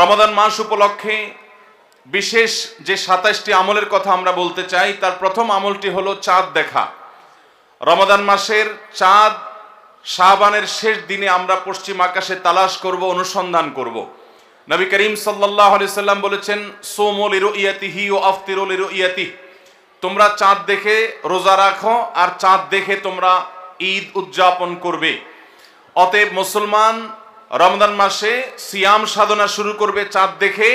রমাদান মাস উপলক্ষে বিশেষ যে ২৭টি আমলের কথা আমরা বলতে চাই, তার প্রথম আমলটি হলো চাঁদ দেখা। রমাদান মাসের চাঁদ শাবানের শেষ দিনে আমরা পশ্চিম আকাশে তালাশ করব, অনুসন্ধান করব। নবী করিম সাল্লাল্লাহু আলাইহি সাল্লাম বলেছেন, সুমু লিরুইয়াতিহি ওয়া আফতিরু লিরুইয়াতিহি, তোমরা চাঁদ দেখে রোজা রাখো আর চাঁদ দেখে তোমরা ঈদ উদযাপন করবে। অতএব মুসলমান রমজান মাসে সিয়াম সাধনা শুরু করবে চাঁদ দেখে,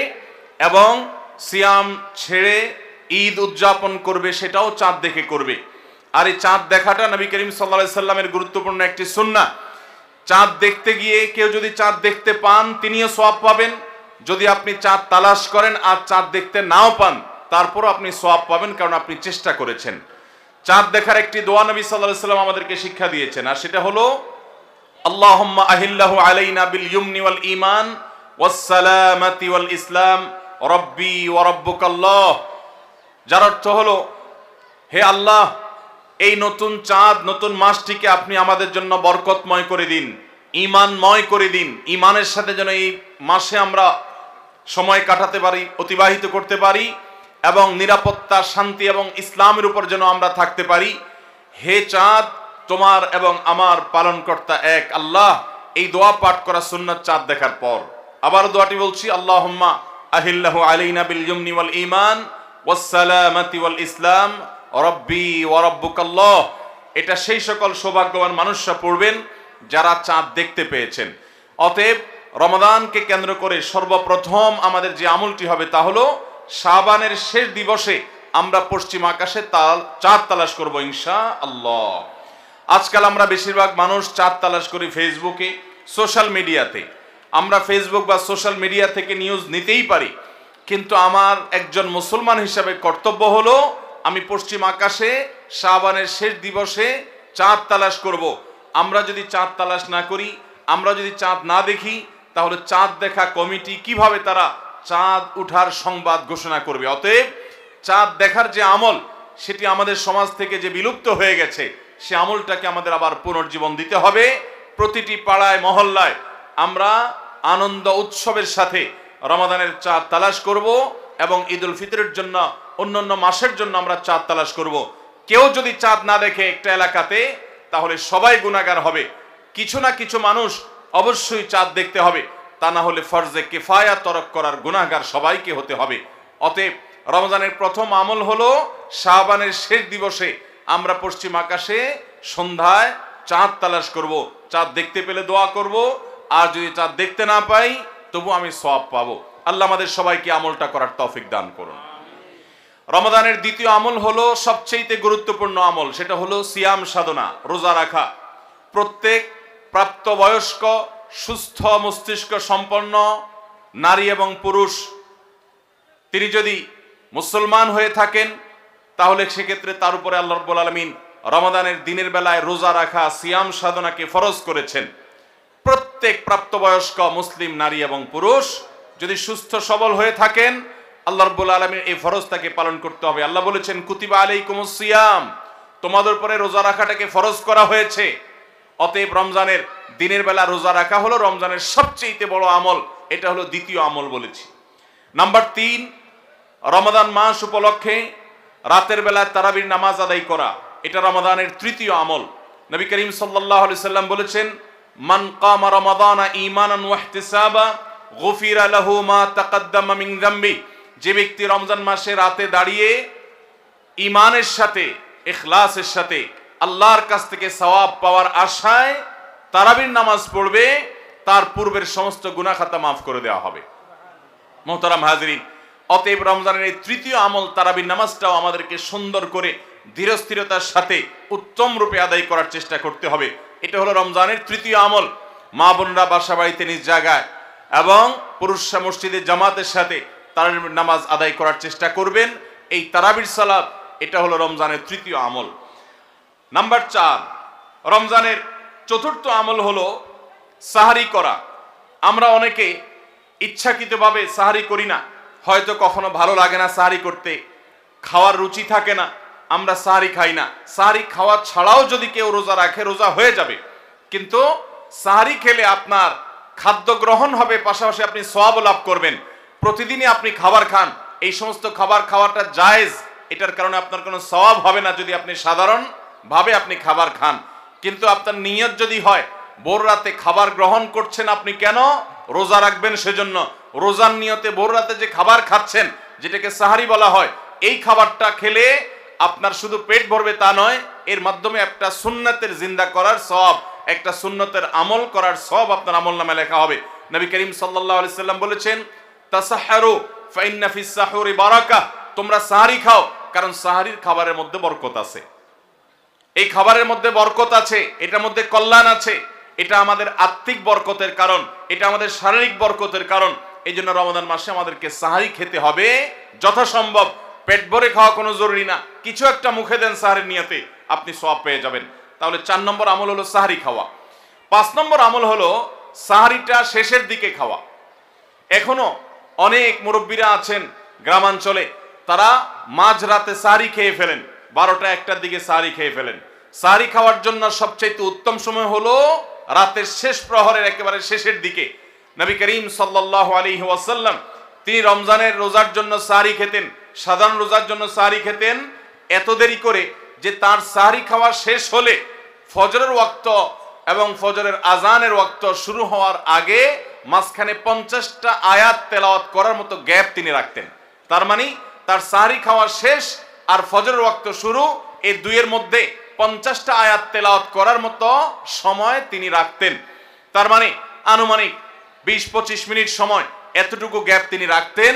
এবং সিয়াম ছেড়ে ঈদ উদযাপন করবে, সেটাও চাঁদ দেখে করবে। আর এই চাঁদ দেখাটা নবী করিম সাল্লাল্লাহু আলাইহি সাল্লামের গুরুত্বপূর্ণ একটি সুন্নাহ। চাঁদ দেখতে গিয়ে কেউ যদি চাঁদ দেখতে পান তিনিও সওয়াব পাবেন। যদি আপনি চাঁদ তালাশ করেন আর চাঁদ দেখতে নাও পান, তারপরও আপনি সওয়াব পাবেন, কারণ আপনি চেষ্টা করেছেন। চাঁদ দেখার একটি দোয়া নবী সাল্লাল্লাহু আলাইহি সাল্লাম আমাদেরকে শিক্ষা দিয়েছেন, আর সেটা হলো আল্লাহুম্মা আহিল্লাহু আলাইনা বিল ইয়ুমনি ওয়াল ঈমান ওয়াস সালামাতি ওয়াল ইসলাম রব্বি ওয়া রাব্বুকাল্লাহ। যার অর্থ হলো, হে আল্লাহ, এই নতুন চাঁদ, নতুন মাসটিকে আপনি আমাদের জন্য বরকতময় করে দিন, ঈমানময় করে দিন। ঈমানের সাথে যেন এই মাসে আমরা সময় কাটাতে পারি, অতিবাহিত করতে পারি, এবং নিরাপত্তা, শান্তি এবং ইসলামের উপর যেন আমরা থাকতে পারি। হে চাঁদ, তোমার এবং আমার পালনকর্তা এক আল্লাহ। এই দোয়া পাঠ করা সুন্নাত চাঁদ দেখার পর। আবার দোয়াটি বলছি, আল্লাহুম্মা আহিল্লাহু আলাইনা বিল ইয়ুমনি ওয়াল ঈমান ওয়াস সালামাতি ওয়াল ইসলাম রব্বি ওয়া রাব্বুকাল্লাহ। এটা সেই সকল সৌভাগ্যবান মানুষরা পড়বেন যারা চাঁদ দেখতে পেয়েছেন। অতএব রমাদানকে কেন্দ্র করে সর্বপ্রথম আমাদের যে আমলটি হবে তা হলো শাবানের শেষ দিবসে আমরা পশ্চিম আকাশে চাঁদ তালাশ করব ইনশাআল্লাহ। আজকাল আমরা বেশিরভাগ মানুষ চাঁদ তালাশ করি ফেসবুকে, সোশ্যাল মিডিয়াতে। আমরা ফেসবুক বা সোশ্যাল মিডিয়া থেকে নিউজ নিতেই পারি, কিন্তু আমার একজন মুসলমান হিসাবে কর্তব্য হলো আমি পশ্চিম আকাশে শাবানের শেষ দিবসে চাঁদ তালাশ করব। আমরা যদি চাঁদ তালাশ না করি, আমরা যদি চাঁদ না দেখি, তাহলে চাঁদ দেখা কমিটি কিভাবে তারা চাঁদ উঠার সংবাদ ঘোষণা করবে? অতএব চাঁদ দেখার যে আমল, সেটি আমাদের সমাজ থেকে যে বিলুপ্ত হয়ে গেছে, সে আমলটাকে আমাদের আবার পুনর্জীবন দিতে হবে। প্রতিটি পাড়ায় মহল্লায় আমরা আনন্দ উৎসবের সাথে রমাদানের চাঁদ তালাশ করব, এবং ঈদ উল ফিতরের জন্য, অন্যান্য মাসের জন্য আমরা চাঁদ তালাশ করব। কেউ যদি চাঁদ না দেখে একটা এলাকাতে, তাহলে সবাই গুনাহগার হবে। কিছু না কিছু মানুষ অবশ্যই চাঁদ দেখতে হবে, তা না হলে ফরজে কিফায়া তরক করার গুনাহগার সবাইকে হতে হবে। অতএব রমজানের প্রথম আমল হলো শাবানের শেষ দিবসে আমরা পশ্চিম আকাশে সন্ধ্যায় চাঁদ তালাশ করব। চাঁদ দেখতে পেলে দোয়া করব, আর যদি চাঁদ দেখতে না পাই তবু আমি সওয়াব পাবো। আল্লাহ আমাদের সবাইকে আমলটা করার তৌফিক দান করুন। রমাদানের দ্বিতীয় আমল হলো সবচেয়ে গুরুত্বপূর্ণ আমল, সেটা হলো সিয়াম সাধনা, রোজা রাখা। প্রত্যেক প্রাপ্তবয়স্ক সুস্থ মস্তিষ্ক সম্পন্ন নারী এবং পুরুষ, তিনি যদি মুসলমান হয়ে থাকেন, তাহলে সেক্ষেত্রে তার উপরে আল্লাহ রাব্বুল আলামিন রমাদানের দিনের বেলায় রোজা রাখা, সিয়াম সাধনাকে ফরজ করেছেন। প্রত্যেক প্রাপ্তবয়স্ক মুসলিম নারী এবং পুরুষ যদি সুস্থ সবল হয়ে থাকেন, আল্লাহ রাব্বুল আলামিন এই ফরজটাকে পালন করতে হবে। আল্লাহ বলেছেন, কুতিবা আলাইকুমুস সিয়াম, তোমাদের উপরে রোজা রাখাটাকে ফরজ করা হয়েছে। অতএব রমজানের দিনের বেলা রোজা রাখা হলো রমজানের সবচেয়ে বড় আমল। এটা হলো দ্বিতীয় আমল বলেছি। নাম্বার ৩, রমাদান মাস উপলক্ষে রাতের বেলায় তারাবির নামাজ আদায় করা, এটা রমাদানের তৃতীয় আমল। নবী করিম সাল্লাল্লাহু আলাইহি সাল্লাম বলেছেন, মান কামা রমাদানা ঈমানান ওয়া ইহতিসাবা গুফিরা লাহু মা তাকাদ্দামা মিন যামবি। যে ব্যক্তি রমজান মাসে রাতে দাঁড়িয়ে ঈমানের সাথে, ইখলাসের সাথে আল্লাহর কাছ থেকে সওয়াব পাওয়ার আশায় তারাবির নামাজ পড়বে, তার পূর্বের সমস্ত গুনাহ খাতা মাফ করে দেওয়া হবে। মুহতারাম হাজিরিন, অতএব রমজানের এই তৃতীয় আমল তারাবির নামাজটাও আমাদেরকে সুন্দর করে ধীরস্থিরতার সাথে উত্তম রূপে আদায় করার চেষ্টা করতে হবে। এটা হলো রমজানের তৃতীয় আমল। মা বোনরা বাসা বাড়িতে নিজ জায়গায় এবং পুরুষরা মসজিদে জামাতের সাথে তারাবির নামাজ আদায় করার চেষ্টা করবেন। এই তারাবির সালাত, এটা হলো রমজানের তৃতীয় আমল। নাম্বার ৪, রমজানের চতুর্থ আমল হলো সাহারি করা। আমরা অনেকে ইচ্ছাকৃতভাবে সাহারি করি না, হয়তো কখনো ভালো লাগে না সাহারি করতে, খাওয়ার রুচি থাকে না, আমরা সাহারি খাই না। সাহারি খাওয়া ছাড়াও যদি কেউ রোজা রাখে, রোজা হয়ে যাবে, কিন্তু সাহারি খেলে আপনার খাদ্য গ্রহণ হবে, পাশাপাশি আপনি সওয়াবও লাভ করবেন। প্রতিদিনই আপনি খাবার খান, এই সমস্ত খাবার খাওয়াটা জায়েজ, এটার কারণে আপনার কোনো সওয়াব হবে না যদি আপনি সাধারণ ভাবে আপনি খাবার খান। কিন্তু আপনার নিয়ত যদি হয় ভোর রাতে খাবার গ্রহণ করছেন, আপনি কেন? রোজা রাখবেন সেজন্য। রোজার নিয়তে ভোর রাতে যে খাবার খাচ্ছেন, যেটাকে সাহারি বলা হয়, এই খাবারটা খেলে আপনার শুধু পেট ভরবে তা নয়, এর মাধ্যমে একটা সুন্নতের জিন্দা করার সওয়াব, একটা সুন্নতের আমল করার সওয়াব আপনার আমলনামায় লেখা হবে। নবী করিম সাল্লাল্লাহু আলাইহি সাল্লাম বলেছেন, তাসাহহারু ফাইন্না ফিস সাহুরি বারাকা, তোমরা সাহারি খাও, কারণ সাহারির খাবারের মধ্যে বরকত আছে। এই খাবারের মধ্যে বরকত আছে, এটার মধ্যে কল্যাণ আছে। এটা আমাদের আত্মিক বরকতের কারণ, এটা আমাদের শারীরিক বরকতের কারণ। এই জন্য রমাদান মাসে আমাদেরকে সাহারি খেতে হবে যথাসম্ভব। পেট ভরে খাওয়া কোনো জরুরি না, কিছু একটা মুখে দেন সাহারির নিয়তে, আপনি সওয়াব পেয়ে যাবেন। তাহলে 4 নম্বর আমল হলো সাহারি খাওয়া। 5 নম্বর আমল হলো সাহারিটা শেষের দিকে খাওয়া। এখনো অনেক মুরব্বীরা আছেন গ্রামাঞ্চলে, তারা মাঝরাতে সাহারি খেয়ে ফেলেন, 12টা 1টার দিকে সাহারি খেয়ে ফেলেন। সাহারি খাওয়ার জন্য সবচেয়ে উত্তম সময় হলো রাতের শেষ প্রহরের একেবারে শেষের দিকে। নবী করিম সাল্লাল্লাহু আলাইহি ওয়াসাল্লাম তিনি রমজানের রোজার জন্য সাহারি খেতেন, সাধারণ রোজার জন্য সাহারি খেতেন এত দেরি করে যে তার সাহারি খাওয়া শেষ হলে ফজরের ওয়াক্ত এবং ফজরের আজানের ওয়াক্ত শুরু হওয়ার আগে মাঝখানে 50টা আয়াত তেলাওয়াত করার মতো গ্যাপ তিনি রাখতেন। তার মানে তার সাহারি খাওয়া শেষ আর ফজরের ওয়াক্ত শুরু, এই দুইয়ের মধ্যে 50টা আয়াত তেলাওয়াত করার মতো সময় তিনি রাখতেন। তার মানে আনুমানিক 20-25 মিনিট সময়, এতটুকু গ্যাপ তিনি রাখতেন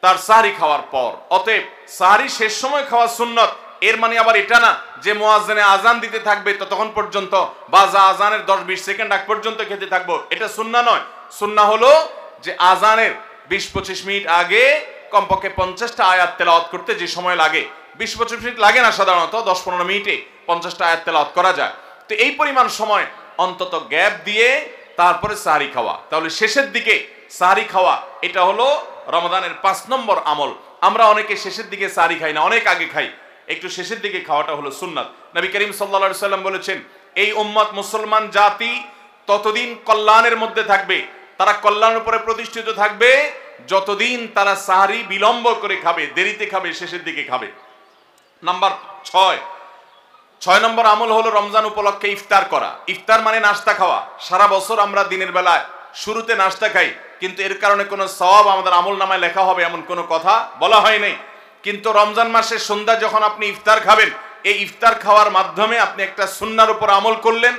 তার সাহারি খাওয়ার পর। অতএব সাহারি শেষ সময় খাওয়া সুন্নত। এর মানে আবার এটা না যে মুয়াজ্জিনে আজান দিতে থাকবে ততক্ষণ পর্যন্ত বা আজানের 10-20 সেকেন্ড আগ পর্যন্ত খেতে থাকবো, এটা সুন্নাহ নয়। সুন্নাহ হলো যে আজানের 20-25 মিনিট আগে কমপক্ষে 50টা আয়াত তেলাওয়াত করতে যে সময় লাগে, 20-25 মিনিট লাগে না, সাধারণত 10-15 মিনিটে 50টা আয়াত তেলাওয়াত করা যায়। তো এই পরিমাণ সময় অন্তত গ্যাপ দিয়ে তারপরে সাহারি খাওয়া। তাহলে শেষের দিকে সাহারি খাওয়া, এটা হলো রমাদানের 5 নম্বর আমল। আমরা অনেকে শেষের দিকে সাহারি খাই না, অনেক আগে খাই। একটু শেষের দিকে খাওয়াটা হলো সুন্নাত। নবী করিম সাল্লাল্লাহু আলাইহি সাল্লাম বলেছেন, এই উম্মত মুসলমান জাতি ততদিন কল্যাণের মধ্যে থাকবে, তারা কল্যাণের উপরে প্রতিষ্ঠিত থাকবে যতদিন তারা সাহারি বিলম্ব করে খাবে, দেরিতে খাবে, শেষের দিকে খাবে। নাম্বার 6 নম্বর আমল হলো রমজান উপলক্ষে ইফতার করা। ইফতার মানে নাস্তা খাওয়া। সারা বছর আমরা দিনের বেলায় শুরুতে নাস্তা খাই, কিন্তু এর কারণে কোনো সওয়াব আমাদের আমল নামায় লেখা হবে এমন কোনো কথা বলা হয় নাই। কিন্তু রমজান মাসের সন্ধ্যা যখন আপনি ইফতার খাবেন, এই ইফতার খাওয়ার মাধ্যমে আপনি একটা সুন্নাহর উপর আমল করলেন,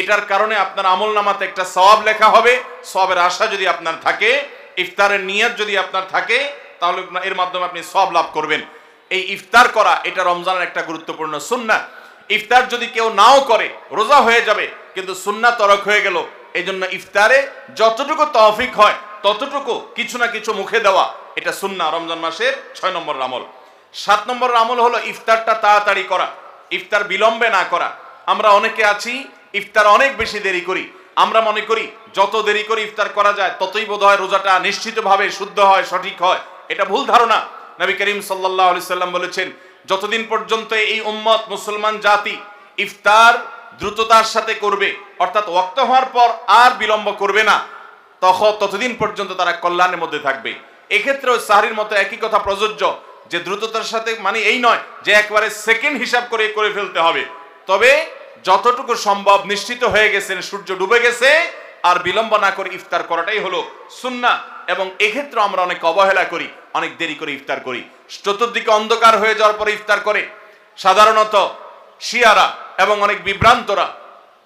এটার কারণে আপনার আমল নামাতে একটা সওয়াব লেখা হবে। সওয়াবের আশা যদি আপনার থাকে, ইফতারের নিয়ত যদি আপনার থাকে, তাহলে এর মাধ্যমে আপনি সওয়াব লাভ করবেন। এই ইফতার করা এটা রমজানের একটা গুরুত্বপূর্ণ সুন্নাহ। ইফতার যদি কেউ নাও করে রোজা হয়ে যাবে, কিন্তু সুন্নাহ তরক হয়ে গেল। এই জন্য ইফতারে যতটুকু তৌফিক হয় ততটুকু কিছু না কিছু মুখে দেওয়া, এটা সুন্নাহ রমজান মাসের 6 নম্বর আমল। 7 নম্বর আমল হলো ইফতারটা তাড়াতাড়ি করা, ইফতার বিলম্বে না করা। আমরা অনেকে আছি ইফতার অনেক বেশি দেরি করি। আমরা মনে করি যত দেরি করে ইফতার করা যায় ততই বোধহয় রোজাটা নিশ্চিতভাবে শুদ্ধ হয়, সঠিক হয়। এটা ভুল ধারণা। নবী করিম সাল্লাল্লাহু আলাইহি সাল্লাম বলেছেন, যতদিন পর্যন্ত এই উম্মত মুসলমান জাতি ইফতার দ্রুততার সাথে করবে, অর্থাৎ ওয়াক্ত হওয়ার পর আর বিলম্ব করবে না, ততদিন পর্যন্ত তারা কল্যাণের মধ্যে থাকবে। এক্ষেত্রেও সাহরির মতো একই কথা প্রযোজ্য, যে দ্রুততার সাথে মানে এই নয় যে একবারে সেকেন্ড হিসাব করে ফেলতে হবে, তবে যতটুকু সম্ভব নিশ্চিত হয়ে গেছেন সূর্য ডুবে গেছে আর বিলম্ব না করে ইফতার করাটাই হলো সুন্নাহ। এবং এক্ষেত্রে আমরা অনেক অবহেলা করি, অনেক দেরি করে ইফতার করি, চতুর্দিকে অন্ধকার হয়ে যাওয়ার পরে ইফতার করে। সাধারণত শিয়ারা এবং অনেক বিভ্রান্তরা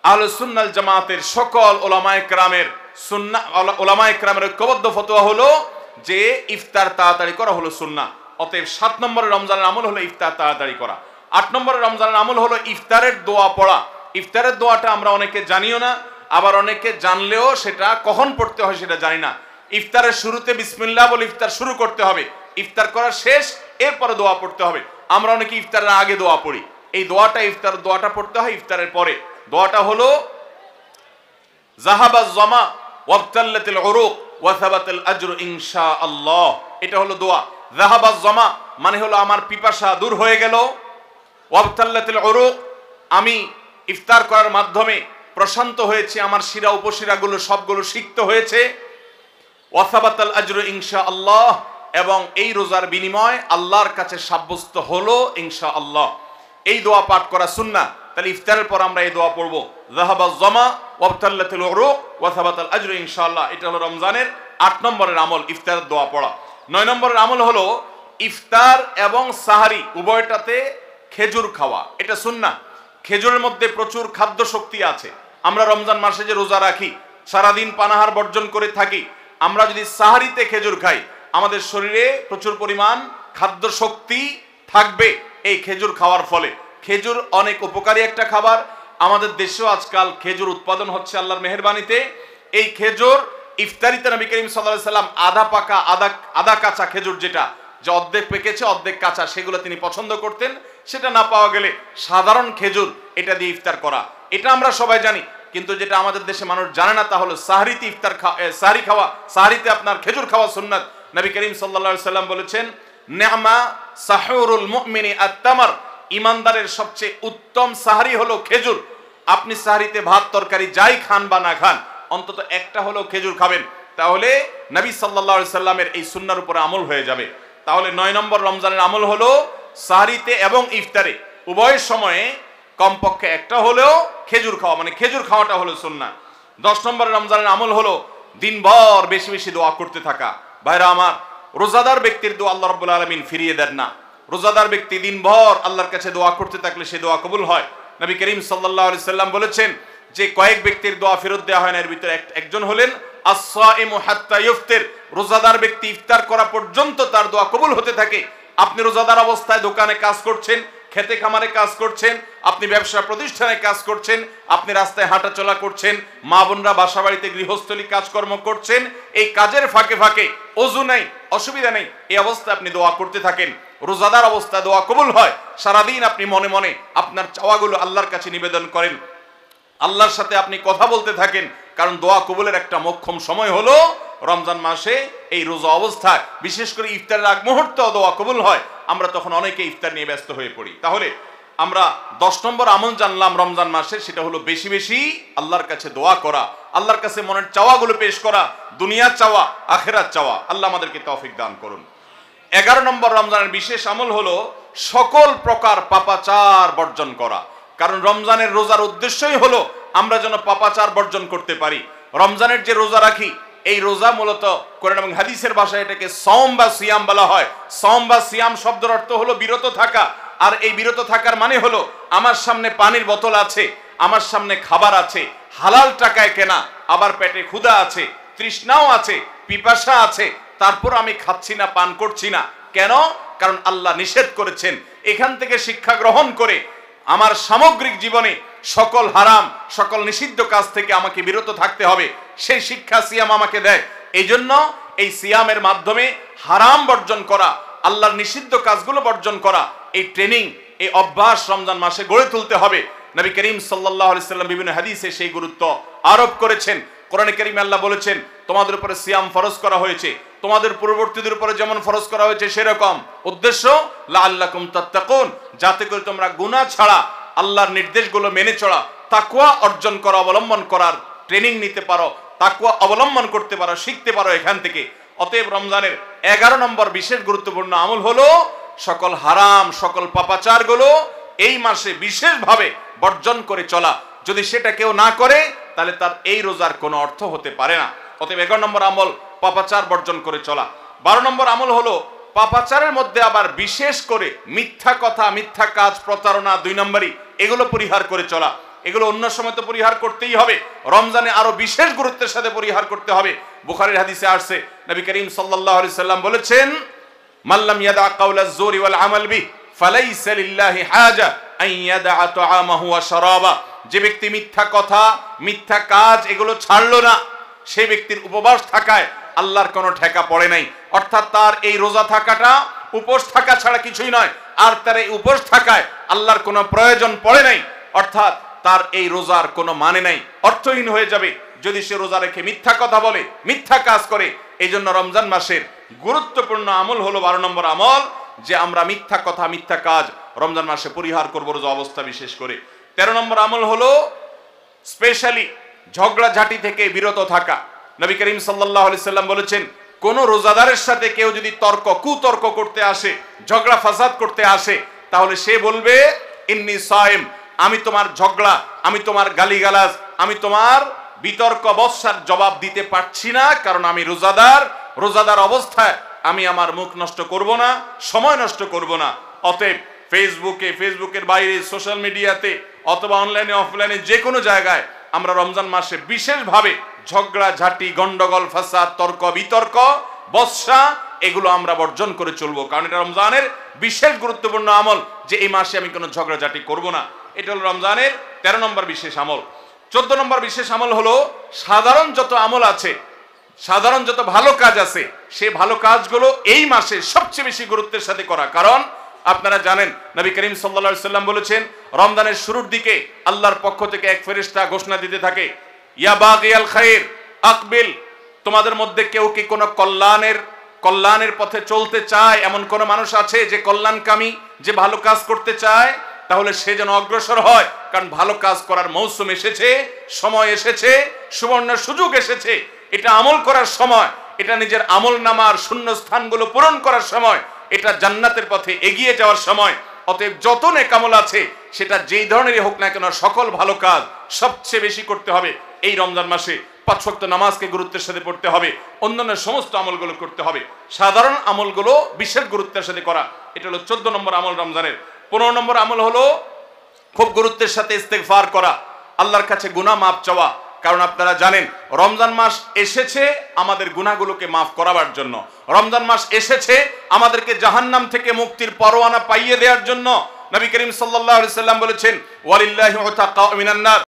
আহলুস সুন্নাহ জামাতের সকল ওলামায়ে কেরামের ওলামায়ে কেরামের ঐক্যবদ্ধ ফতোয়া হলো যে ইফতার তাড়াতাড়ি করা হলো সুন্নাহ। অতএব 7 নম্বরের রমজানের আমল হলো ইফতার তাড়াতাড়ি করা। 8 নম্বরের রমজানের আমল হলো ইফতারের দোয়া পড়া। ইফতারের দোয়াটা আমরা অনেকে জানিও না, আবার অনেকে জানলেও সেটা কখন পড়তে হয় সেটা জানি না। ইফতারের শুরুতে বিসমিল্লাহ বলে ইফতার শুরু করতে হবে, ইফতার করা শেষ এরপরে দোয়া পড়তে হবে। আমরা অনেকে ইফতারের আগে দোয়া পড়ি, এই দোয়াটা ইফতার দোয়াটা পড়তে হয় ইফতারের পরে। দোয়াটা হলো যাহাবাজ জামা ওয়াবতাল্লাতিল উরুক ওয়া সাবাতাল আজরু ইনশাআল্লাহ। এটা হলো দোয়া। যাহাবাজ জামা মানে হলো আমার পিপাসা দূর হয়ে গেল, ওয়াবতাল্লাতিল উরুক আমি ইফতার করার মাধ্যমে প্রশান্ত হয়েছে, আমার শিরা উপশিরাগুলো সবগুলো সিক্ত হয়েছে। ওয়াসাবাতাল আজরু ইনশাআল্লাহ, এবং এই রোজার বিনিময় আল্লাহর কাছে সাব্যস্ত হলো ইনশাআল্লাহ। এই দোয়া পাঠ করা সুন্নাহ। তাহলে ইফতারের পর আমরা এই দোয়া পড়বো, যাহাবাজ জামা ওয়াবতাল্লাতিল উরুক ওয়াসাবাতাল আজরু ইনশাআল্লাহ। এটা হলো রমজানের 8 নম্বরের আমল, ইফতারের দোয়া পড়া। 9 নম্বরের আমল হলো ইফতার এবং সাহারি উভয়টাতে খেজুর খাওয়া। এটা সুন্নাহ। খেজুরের মধ্যে প্রচুর খাদ্য শক্তি আছে। আমরা রমজান মাসে যে রোজা রাখি, সারাদিন পানাহার বর্জন করে থাকি, আমরা যদি সাহারিতে খেজুর খাই, আমাদের শরীরে প্রচুর পরিমাণ খাদ্য শক্তি থাকবে এই খেজুর খাওয়ার ফলে। খেজুর অনেক উপকারী একটা খাবার। আমাদের দেশেও আজকাল খেজুর উৎপাদন হচ্ছে আল্লাহর মেহেরবানিতে। এই খেজুর ইফতারিতে নবী করিম সাল্লাল্লাহু আলাইহি সাল্লাম আধা পাকা আধা কাঁচা খেজুর, যেটা যে অর্ধেক পেকেছে অর্ধেক কাঁচা, সেগুলো তিনি পছন্দ করতেন। সেটা না পাওয়া গেলে সাধারণ খেজুর এটা দিয়ে ইফতার করা, এটা আমরা সবাই জানি। কিন্তু যেটা আমাদের দেশে মানুষ জানে না, তা হলো সাহরিতে সাহরি খাওয়া, সাহরিতে আপনার খেজুর খাওয়া সুন্নাত। নবী করিম সাল্লাল্লাহু আলাইহি সাল্লাম বলেছেন, নি'মা সাহুরুল মুমিনি আত-তামার, ইমানদারের সবচেয়ে উত্তম সাহরি হলো খেজুর। আপনি সাহরিতে ভাত তরকারি যাই খান বা না খান, অন্তত একটা হলো খেজুর খাবেন, তাহলে নবী সাল্লাল্লাহু আলাইহি সাল্লামের এই সুন্নাহর উপরে আমল হয়ে যাবে। তাহলে 9 নম্বর রমজানের আমল হলো সাহরিতে এবং ইফতারে উভয় সময়ে কমপক্ষে একটা হলেও খেজুর খাওয়া, মানে খেজুর খাওয়াটা হলো সুন্নাহ। 10 নম্বর রমজানের আমল হলো দিনভর বেশি বেশি দোয়া করতে থাকা। ভাইরা আমার, রোজাদার ব্যক্তির দোয়া আল্লাহ রাব্বুল আলামিন ফিরিয়ে দেন না। রোজাদার ব্যক্তি দিনভর আল্লাহর কাছে দোয়া করতে থাকলে সে দোয়া কবুল হয়। নবী করিম সাল্লাল্লাহু আলাইহি সাল্লাম বলেছেন যে কয়েক ব্যক্তির দোয়া ফেরত দেওয়া হয় না, এর ভিতরে একজন হলেন আস-সাইমু হাত্তা ইফতির, রোজাদার ব্যক্তি ইফতার করা পর্যন্ত তার দোয়া কবুল হতে থাকে। আপনি রোজাদার অবস্থায় দোকানে কাজ করছেন, খেতে খামারে কাজ করছেন, আপনি ব্যবসা প্রতিষ্ঠানে কাজ করছেন, আপনি রাস্তায় হাঁটাচলা করছেন, মা বোনরা বাসা বাড়িতে গৃহস্থলী কাজকর্ম করছেন, এই কাজের ফাঁকে ফাঁকে ওযু নাই, অসুবিধা নেই, এই অবস্থায় আপনি দোয়া করতে থাকেন। রোজাদার অবস্থায় দোয়া কবুল হয়। সারাদিন আপনি মনে মনে আপনার চাওয়াগুলো আল্লাহর কাছে নিবেদন করেন, আল্লাহর সাথে আপনি কথা বলতে থাকেন, কারণ দোয়া কবুলের একটা মোক্ষম সময় হলো রমজান মাসে এই রোজা অবস্থায়। বিশেষ করে ইফতারের আগ মুহূর্তে দোয়া কবুল হয়, আমরা তখন অনেকে ইফতার নিয়ে ব্যস্ত হয়ে পড়ি। তাহলে আমরা 10 নম্বর আমল জানলাম রমজান মাসে, সেটা হলো বেশি বেশি আল্লাহর কাছে দোয়া করা, আল্লাহর কাছে মনের চাওয়াগুলো পেশ করা, দুনিয়ার চাওয়া আখিরাত চাওয়া। আল্লাহ আমাদেরকে তৌফিক দান করুন। 11 নম্বর রমজানের বিশেষ আমল হলো সকল প্রকার পাপাচার বর্জন করা। কারণ রমজানের রোজার উদ্দেশ্যই হলো আমরা যেন পাপাচার বর্জন করতে পারি। রমজানের যে রোজা রাখি, এই রোজা মূলত কোরআন এবং হাদিসের ভাষায় এটাকে সওম বা সিয়াম বলা হয়। সওম বা সিয়াম শব্দের অর্থ হলো বিরত থাকা। আর এই বিরত থাকার মানে হলো আমার সামনে পানির বোতল আছে, আমার সামনে খাবার আছে, হালাল টাকায় কেনা, আবার পেটে ক্ষুধা আছে, তৃষ্ণাও আছে, পিপাসা আছে, তারপর আমি খাচ্ছি না, পান করছি না। কেন? কারণ আল্লাহ নিষেধ করেছেন। এখান থেকে শিক্ষা গ্রহণ করে আমার সামগ্রিক জীবনে সকল হারাম, সকল নিষিদ্ধ কাজ থেকে আমাকে বিরত থাকতে হবে, সেই শিক্ষা সিয়াম আমাকে দেয়। এই জন্য এই সিয়ামের মাধ্যমে হারাম বর্জন করা, আল্লাহর নিষিদ্ধ কাজগুলো বর্জন করা, এই ট্রেনিং, এই অভ্যাস রমজান মাসে গড়ে তুলতে হবে। নবী করিম সাল্লাল্লাহু আলাইহি সাল্লাম বিভিন্ন হাদিসে সেই গুরুত্ব আরোপ করেছেন। কোরআনে কারিমে আল্লাহ বলেছেন, তোমাদের উপরে সিয়াম ফরজ করা হয়েছে, তোমাদের পূর্ববর্তীদের উপরে যেমন ফরজ করা হয়েছে সেরকম। উদ্দেশ্য লাআল্লাকুম তাত্তাকুন, যাতে করে তোমরা গুনাহ ছাড়া আল্লাহর নির্দেশগুলো মেনে চলা, তাকওয়া অর্জন করা, অবলম্বন করার ট্রেনিং নিতে পারো, তাকওয়া অবলম্বন করতে পারো, শিখতে পারো এখান থেকে। অতএব রমজানের 11 নম্বর বিশেষ গুরুত্বপূর্ণ আমল হলো সকল হারাম, সকল পাপাচারগুলো এই মাসে বিশেষভাবে বর্জন করে চলা। যদি সেটা কেউ না করে তাহলে তার এই রোজার কোনো অর্থ হতে পারে না। অতএব 11 নম্বর আমল পাপাচার বর্জন করে চলা। 12 নম্বর আমল হলো পাপাচারের মধ্যে আবার বিশেষ করে মিথ্যা কথা, মিথ্যা কাজ, প্রতারণা 2 নম্বরই, এগুলো পরিহার করে চলা। এগুলো অন্য সময় তো পরিহার করতেই হবে, রমজানে আরো বিশেষ গুরুত্বের সাথে পরিহার করতে হবে। বুখারীর হাদিসে আসছে, নবী করিম সাল্লাল্লাহু আলাইহি সাল্লাম বলেছেন, মাল্লাম ইয়াদা কাওলাজ জুরি ওয়াল আমাল বিহি ফালাইসা লিল্লাহি হাজা আন ইয়াদা তাআমাহু ওয়া শারাবা। যে ব্যক্তি মিথ্যা কথা, মিথ্যা কাজ এগুলো ছাড়লো না, সেই ব্যক্তির উপবাস থাকায় আল্লাহর কোনো ঠেকা পড়ে নাই। অর্থাৎ তার এই রোজা থাকাটা উপোস থাকা ছাড়া কিছুই নয়, আর তার এই উপোস থাকায় আল্লাহর কোনো প্রয়োজন পড়ে নাই। অর্থাৎ তার এই রোজার কোনো মানে নাই, অর্থহীন হয়ে যাবে যদি সে রোজা রেখে মিথ্যা কথা বলে, মিথ্যা কাজ করে। এই জন্য রমজান মাসের গুরুত্বপূর্ণ আমল হলো 12 নম্বর আমল, যে আমরা মিথ্যা কথা, মিথ্যা কাজ রমজান মাসে পরিহার করবো রোজা অবস্থা বিশেষ করে। 13 নম্বর আমল হলো স্পেশালি ঝগড়াঝাটি থেকে বিরত থাকা। নবী করিম সাল্লাল্লাহু আলাইহি সাল্লাম বলেছেন, কোন রোজাদারের সাথে কেউ যদি কুতর্ক করতে আসে, ঝগড়া ফাসাদ করতে আসে, তাহলে সে বলবে ইন্নী সায়েম, আমি তোমার ঝগড়া, আমি তোমার গালিগালাজ, আমি তোমার বিতর্ক বৎসার জবাব দিতে পারছি না, কারণ আমি রোজাদার। রোজাদার অবস্থায় আমি আমার মুখ নষ্ট করব না, সময় নষ্ট করব না। অতএব ফেসবুকের বাইরে, সোশ্যাল মিডিয়াতে অথবা অনলাইনে অফলাইনে যে কোনো জায়গায় আমরা রমজান মাসে বিশেষভাবে ঝগড়াঝাটি, গন্ডগোল, ফাসাদ, তর্ক বিতর্ক, বৎসা এগুলো আমরা বর্জন করে চলবো, কারণ এটা রমজানের বিশেষ গুরুত্বপূর্ণ আমল যে এই মাসে আমি কোনো ঝগড়াঝাটি করব না। এটা হলো রমজানের 13 নম্বর বিশেষ আমল। 14 নম্বর বিশেষ আমল হলো সাধারণ যত আমল আছে, সাধারণ যত ভালো কাজ আছে, সেই ভালো কাজগুলো এই মাসে সবচেয়ে বেশি গুরুত্বের সাথে করা। কারণ আপনারা জানেন নবী করিম সাল্লাল্লাহু আলাইহি সাল্লাম বলেছেন, রমজানের শুরুর দিকে আল্লাহর পক্ষ থেকে এক ফেরেশতা ঘোষণা দিতে থাকে, ইয়া বাগিয়াল খায়র আকবিল, তোমাদের মধ্যে কেউ কি কোনো কল্যাণের পথে চলতে চায়, এমন কোন মানুষ আছে যে কল্যাণকামী, যে ভালো কাজ করতে চায়, তাহলে সে যেন অগ্রসর হয়, কারণ ভালো কাজ করার মৌসুম এসেছে, সময় এসেছে, সুবর্ণ সুযোগ এসেছে। এটা আমল করার সময়, এটা নিজের আমল নামার শূন্য স্থানগুলো পূরণ করার সময়, এটা জান্নাতের পথে এগিয়ে যাওয়ার সময়। অতএব যত নেক আমল আছে, সেটা যেই ধরনেরই হোক না কেন, সকল ভালো কাজ সবচেয়ে বেশি করতে হবে এই রমজান মাসে। 5 ওয়াক্ত নামাজকে গুরুত্বের সাথে পড়তে হবে, অন্যান্য সমস্ত আমলগুলো করতে হবে, সাধারণ আমলগুলো বিশেষ গুরুত্বের সাথে করা। এটা হলো 14 নম্বর আমল রমজানের। 15 নম্বর আমল হলো খুব গুরুত্বের সাথে ইস্তেগফার করা, আল্লাহর কাছে গুনাহ মাফ চাওয়া। কারণ আপনারা জানেন রমজান মাস এসেছে আমাদের গুনাহগুলোকে মাফ করাবার জন্য। রমজান মাস এসেছে আমাদেরকে জাহান্নাম থেকে মুক্তির পরোয়ানা পাইয়ে দেওয়ার জন্য। নবী করিম সাল্লাল্লাহু আলাইহি সাল্লাম বলেছেন, ওয়ালিল্লাহি উতাকা মিনান নার।